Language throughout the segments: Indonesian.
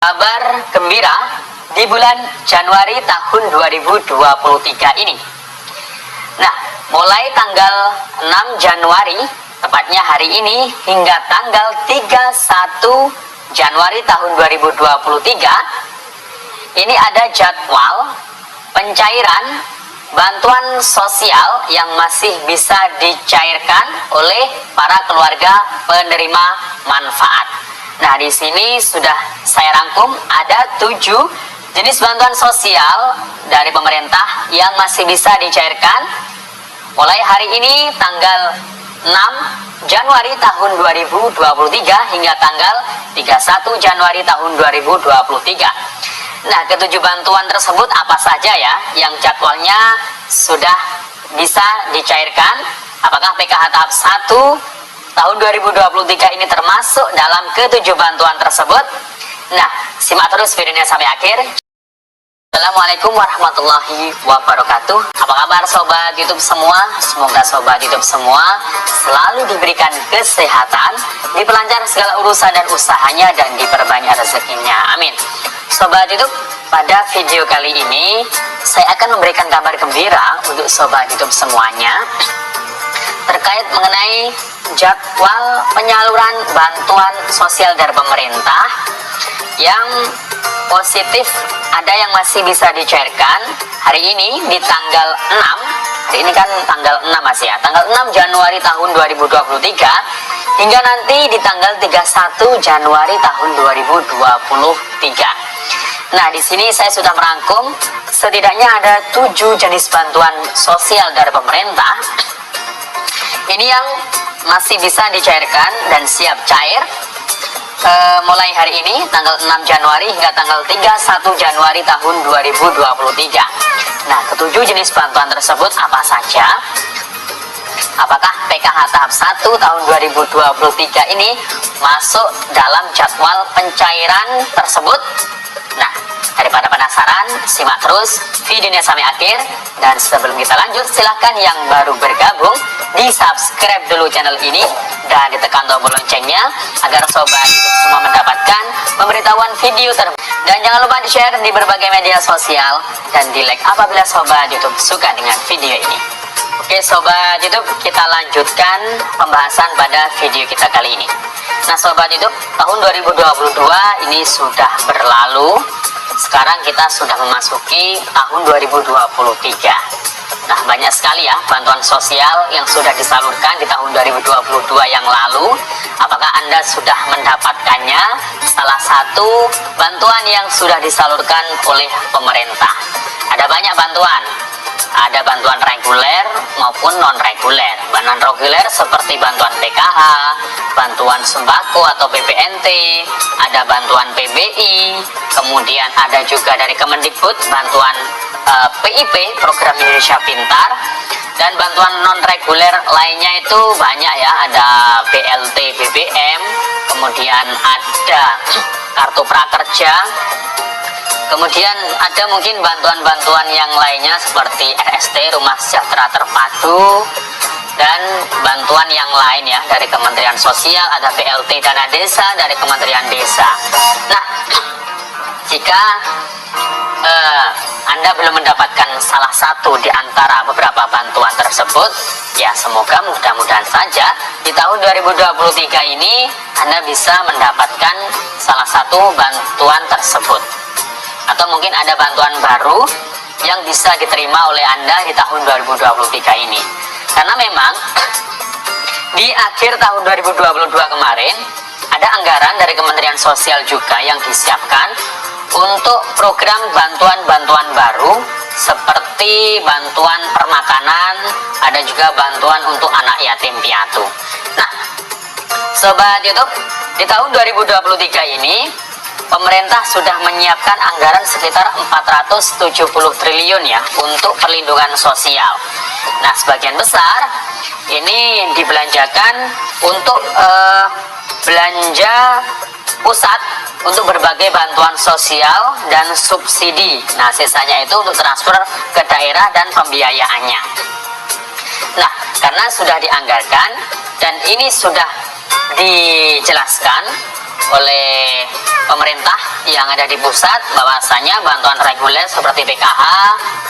Kabar gembira di bulan Januari tahun 2023 ini. Nah, mulai tanggal 6 Januari, tepatnya hari ini, hingga tanggal 31 Januari tahun 2023, ini ada jadwal pencairan bantuan sosial yang masih bisa dicairkan oleh para keluarga penerima manfaat. Nah, di sini sudah saya rangkum ada 7 jenis bantuan sosial dari pemerintah yang masih bisa dicairkan mulai hari ini tanggal 6 Januari tahun 2023 hingga tanggal 31 Januari tahun 2023. Nah, ketujuh bantuan tersebut apa saja ya yang jadwalnya sudah bisa dicairkan? Apakah PKH tahap 1 tahun 2023 ini termasuk dalam ketujuh bantuan tersebut? Nah, simak terus videonya sampai akhir. Assalamualaikum warahmatullahi wabarakatuh. Apa kabar sobat YouTube semua? Semoga sobat YouTube semua selalu diberikan kesehatan, diperlancar segala urusan dan usahanya, dan diperbanyak rezekinya. Amin. Sobat YouTube, pada video kali ini saya akan memberikan kabar gembira untuk sobat YouTube semuanya terkait mengenai jadwal penyaluran bantuan sosial dari pemerintah yang positif. Ada yang masih bisa dicairkan hari ini di tanggal 6. Hari ini kan tanggal 6 Mas ya, tanggal 6 Januari tahun 2023 hingga nanti di tanggal 31 Januari tahun 2023. Nah, di sini saya sudah merangkum setidaknya ada 7 jenis bantuan sosial dari pemerintah. Ini yang masih bisa dicairkan dan siap cair mulai hari ini tanggal 6 Januari hingga tanggal 31 Januari tahun 2023. Nah, ketujuh jenis bantuan tersebut apa saja? Apakah PKH tahap 1 tahun 2023 ini masuk dalam jadwal pencairan tersebut? Nah, daripada penasaran, simak terus videonya sampai akhir. Dan sebelum kita lanjut, silahkan yang baru bergabung di subscribe dulu channel ini dan ditekan tombol loncengnya agar sobat YouTube semua mendapatkan pemberitahuan video terbaru. Dan jangan lupa di share di berbagai media sosial dan di like apabila sobat YouTube suka dengan video ini. Oke sobat YouTube, kita lanjutkan pembahasan pada video kita kali ini. Nah sobat YouTube, tahun 2022 ini sudah berlalu. Sekarang kita sudah memasuki tahun 2023. Nah, banyak sekali ya bantuan sosial yang sudah disalurkan di tahun 2022 yang lalu. Apakah Anda sudah mendapatkannya? Salah satu bantuan yang sudah disalurkan oleh pemerintah. Ada banyak bantuan. Ada bantuan reguler maupun non-reguler. Bantuan reguler seperti bantuan PKH, bantuan sembako atau BPNT, ada bantuan PBI, kemudian ada juga dari Kemendikbud bantuan PIP, Program Indonesia Pintar, dan bantuan non-reguler lainnya itu banyak ya, ada BLT BBM, kemudian ada kartu prakerja. Kemudian ada mungkin bantuan-bantuan yang lainnya seperti RST, Rumah Sejahtera Terpadu, dan bantuan yang lain ya dari Kementerian Sosial, ada BLT Dana Desa dari Kementerian Desa. Nah, jika Anda belum mendapatkan salah satu di antara beberapa bantuan tersebut, ya semoga mudah-mudahan saja di tahun 2023 ini Anda bisa mendapatkan salah satu bantuan tersebut. Atau mungkin ada bantuan baru yang bisa diterima oleh Anda di tahun 2023 ini. Karena memang di akhir tahun 2022 kemarin ada anggaran dari Kementerian Sosial juga yang disiapkan untuk program bantuan-bantuan baru seperti bantuan permakanan, ada juga bantuan untuk anak yatim piatu. Nah, sobat YouTube, di tahun 2023 ini pemerintah sudah menyiapkan anggaran sekitar 470 triliun ya untuk perlindungan sosial. Nah, sebagian besar ini dibelanjakan untuk belanja pusat untuk berbagai bantuan sosial dan subsidi. Nah, sisanya itu untuk transfer ke daerah dan pembiayaannya. Nah, karena sudah dianggarkan dan ini sudah dijelaskan oleh pemerintah yang ada di pusat, bahwasanya bantuan reguler seperti PKH,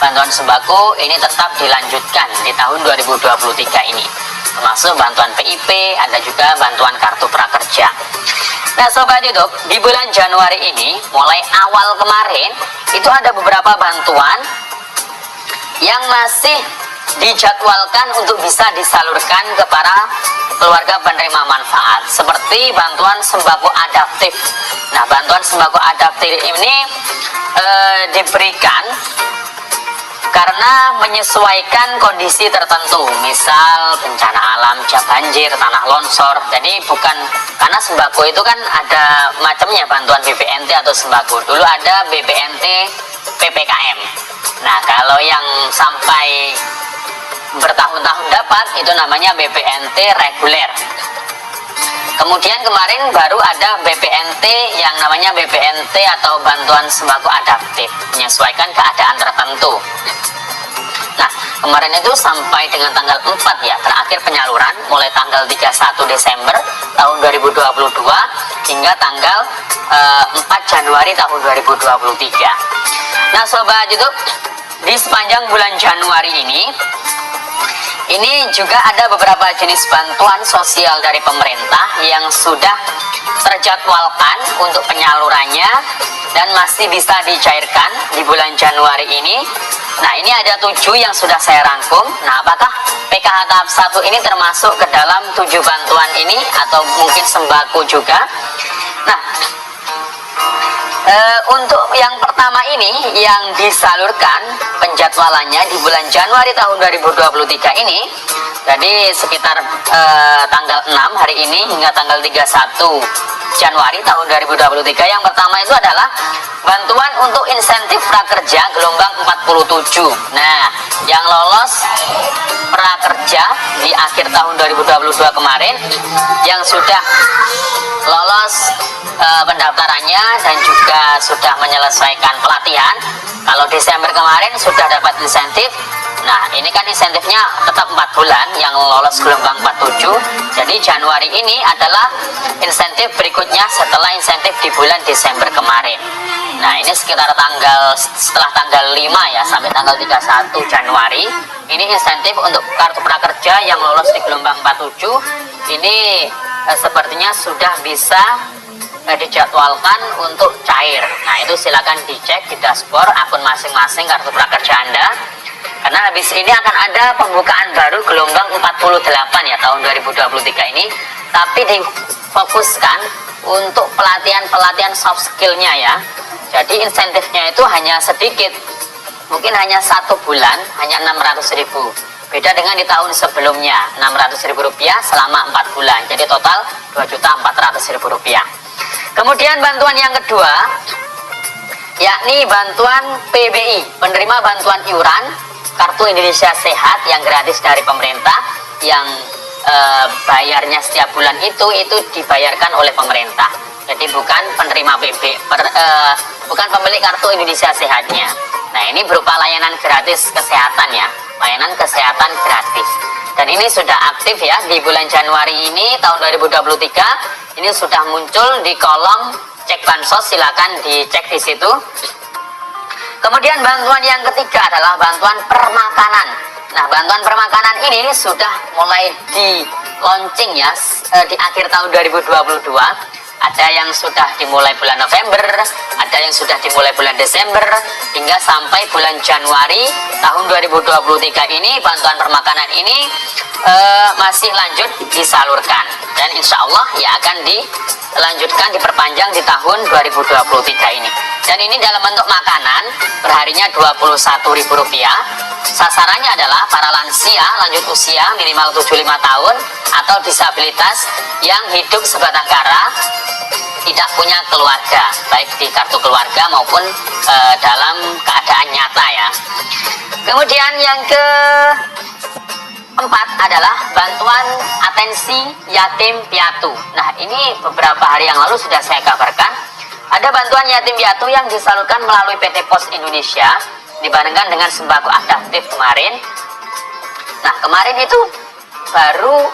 bantuan sembako ini tetap dilanjutkan di tahun 2023 ini, termasuk bantuan PIP, ada juga bantuan kartu prakerja. Nah Sobat YouTube, di bulan Januari ini mulai awal kemarin itu ada beberapa bantuan yang masih dijadwalkan untuk bisa disalurkan ke para keluarga penerima manfaat, seperti bantuan sembako adaptif. Nah, bantuan sembako adaptif ini diberikan karena menyesuaikan kondisi tertentu, misal bencana alam, banjir, tanah longsor. Jadi bukan, karena sembako itu kan ada macamnya, bantuan BPNT atau sembako. Dulu ada BPNT PPKM. Nah, kalau yang sampai bertahun-tahun dapat itu namanya BPNT reguler. Kemudian kemarin baru ada BPNT yang namanya BPNT atau bantuan sembako adaptif, menyesuaikan keadaan tertentu. Nah, kemarin itu sampai dengan tanggal 4 ya, terakhir penyaluran mulai tanggal 31 Desember tahun 2022 hingga tanggal 4 Januari tahun 2023. Nah, Sobat YouTube, di sepanjang bulan Januari ini juga ada beberapa jenis bantuan sosial dari pemerintah yang sudah terjadwalkan untuk penyalurannya dan masih bisa dicairkan di bulan Januari ini. Nah, ini ada 7 yang sudah saya rangkum. Nah, apakah PKH tahap 1 ini termasuk ke dalam 7 bantuan ini atau mungkin sembako juga? Nah, untuk yang pertama ini yang disalurkan penjadwalannya di bulan Januari tahun 2023 ini, jadi sekitar tanggal 6 hari ini hingga tanggal 31 Januari tahun 2023. Yang pertama itu adalah bantuan untuk insentif prakerja gelombang 47. Nah, yang lolos prakerja di akhir tahun 2022 kemarin, yang sudah lolos pendaftarannya dan juga sudah menyelesaikan pelatihan, kalau Desember kemarin sudah dapat insentif. Nah, ini kan insentifnya tetap 4 bulan yang lolos gelombang 47. Jadi Januari ini adalah insentif berikutnya setelah insentif di bulan Desember kemarin. Nah, ini sekitar setelah tanggal 5 ya, sampai tanggal 31 Januari. Ini insentif untuk kartu prakerja yang lolos di gelombang 47. Ini sepertinya sudah bisa dijadwalkan untuk cair. Nah, itu silakan dicek di dashboard akun masing-masing kartu prakerja Anda. Karena habis ini akan ada pembukaan baru gelombang 48 ya tahun 2023 ini, tapi difokuskan untuk pelatihan soft skillnya ya. Jadi insentifnya itu hanya sedikit, mungkin hanya 1 bulan, hanya 600.000. Beda dengan di tahun sebelumnya, Rp600.000 selama 4 bulan. Jadi total Rp2.400.000. Kemudian bantuan yang kedua, yakni bantuan PBI, penerima bantuan iuran Kartu Indonesia Sehat yang gratis dari pemerintah, yang bayarnya setiap bulan itu dibayarkan oleh pemerintah. Jadi bukan penerima bukan pemilik Kartu Indonesia Sehatnya. Nah, ini berupa layanan gratis kesehatan ya, layanan kesehatan gratis. Dan ini sudah aktif ya di bulan Januari ini tahun 2023. Ini sudah muncul di kolom cek bansos, silakan dicek di situ. Kemudian bantuan yang ketiga adalah bantuan permakanan. Nah, bantuan permakanan ini sudah mulai di launching ya di akhir tahun 2022. Ada yang sudah dimulai bulan November, ada yang sudah dimulai bulan Desember, hingga sampai bulan Januari tahun 2023 ini bantuan permakanan ini masih lanjut disalurkan. Dan insya Allah ya akan dilanjutkan, diperpanjang di tahun 2023 ini. Dan ini dalam bentuk makanan, perharinya Rp21.000. Sasarannya adalah para lansia lanjut usia minimal 75 tahun atau disabilitas yang hidup sebatang kara, tidak punya keluarga, baik di kartu keluarga maupun dalam keadaan nyata ya. Kemudian yang keempat adalah bantuan atensi yatim piatu. Nah, ini beberapa hari yang lalu sudah saya kabarkan, ada bantuan yatim piatu yang disalurkan melalui PT Pos Indonesia dibandingkan dengan sembako adaptif kemarin. Nah, kemarin itu baru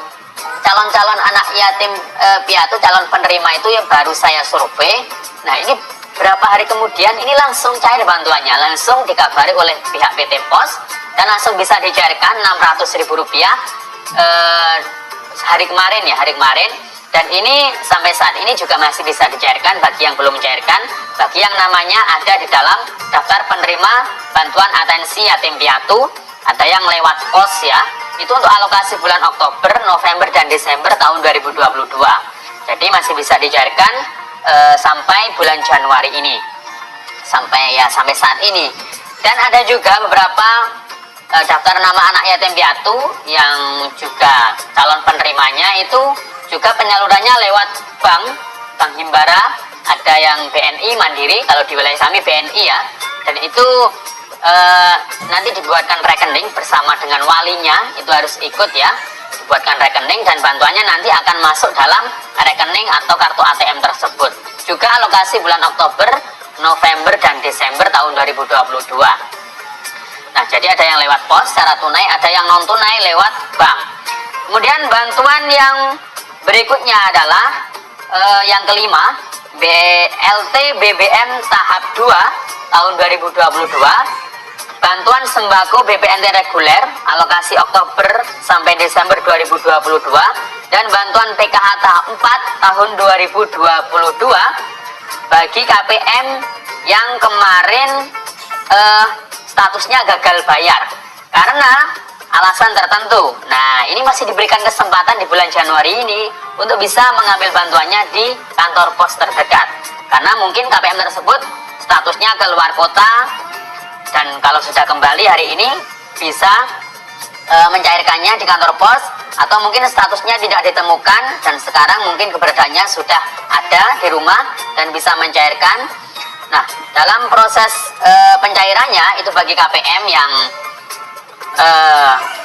calon-calon anak yatim piatu, calon penerima itu yang baru saya survei. Nah, ini berapa hari kemudian ini langsung cair bantuannya, langsung dikabari oleh pihak PT Pos dan langsung bisa dicairkan Rp600.000 hari kemarin. Dan ini sampai saat ini juga masih bisa dicairkan bagi yang belum mencairkan, bagi yang namanya ada di dalam daftar penerima bantuan atensi yatim piatu, ada yang lewat pos ya, itu untuk alokasi bulan Oktober, November, dan Desember tahun 2022. Jadi masih bisa dicairkan sampai bulan Januari ini, sampai saat ini. Dan ada juga beberapa daftar nama anak yatim piatu yang juga calon penerimanya itu juga penyalurannya lewat bank Himbara, ada yang BNI Mandiri, kalau di wilayah kami BNI ya, dan itu nanti dibuatkan rekening bersama dengan walinya, itu harus ikut ya, dibuatkan rekening dan bantuannya nanti akan masuk dalam rekening atau kartu ATM tersebut. Juga alokasi bulan Oktober, November, dan Desember tahun 2022. Nah, jadi ada yang lewat pos secara tunai, ada yang non tunai lewat bank. Kemudian bantuan yang berikutnya adalah yang kelima, BLT BBM tahap 2 tahun 2022, bantuan sembako BPNT reguler alokasi Oktober sampai Desember 2022, dan bantuan PKH tahap 4 tahun 2022 bagi KPM yang kemarin statusnya gagal bayar karena alasan tertentu. Nah, ini masih diberikan kesempatan di bulan Januari ini untuk bisa mengambil bantuannya di kantor pos terdekat, karena mungkin KPM tersebut statusnya keluar kota, dan kalau sudah kembali hari ini bisa mencairkannya di kantor pos, atau mungkin statusnya tidak ditemukan dan sekarang mungkin keberadaannya sudah ada di rumah dan bisa mencairkan. Nah, dalam proses pencairannya itu bagi KPM yang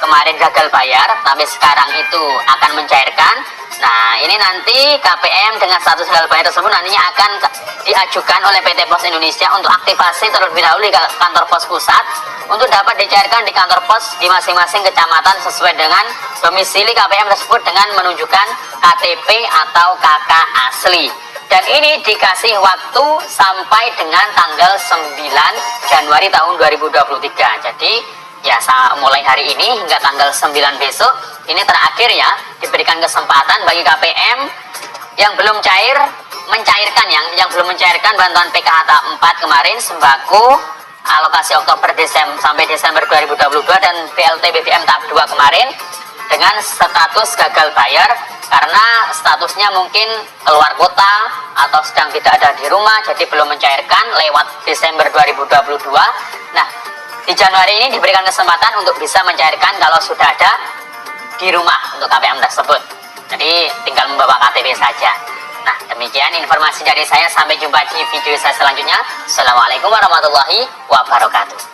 kemarin gagal bayar tapi sekarang itu akan mencairkan. Nah, ini nanti KPM dengan status gagal bayar tersebut nantinya akan diajukan oleh PT Pos Indonesia untuk aktivasi terlebih dahulu di kantor pos pusat untuk dapat dicairkan di kantor pos di masing-masing kecamatan sesuai dengan domisili KPM tersebut dengan menunjukkan KTP atau KK asli. Dan ini dikasih waktu sampai dengan tanggal 9 Januari tahun 2023. Jadi ya mulai hari ini hingga tanggal 9 besok ini terakhir ya, diberikan kesempatan bagi KPM yang belum cair mencairkan, yang belum mencairkan bantuan PKH tahap 4 kemarin sembako alokasi Oktober sampai Desember 2022 dan BLT BBM tahap 2 kemarin dengan status gagal bayar karena statusnya mungkin keluar kota atau sedang tidak ada di rumah, jadi belum mencairkan lewat Desember 2022. Nah, di Januari ini diberikan kesempatan untuk bisa mencairkan kalau sudah ada di rumah untuk KPM tersebut. Jadi tinggal membawa KTP saja. Nah, demikian informasi dari saya. Sampai jumpa di video saya selanjutnya. Assalamualaikum warahmatullahi wabarakatuh.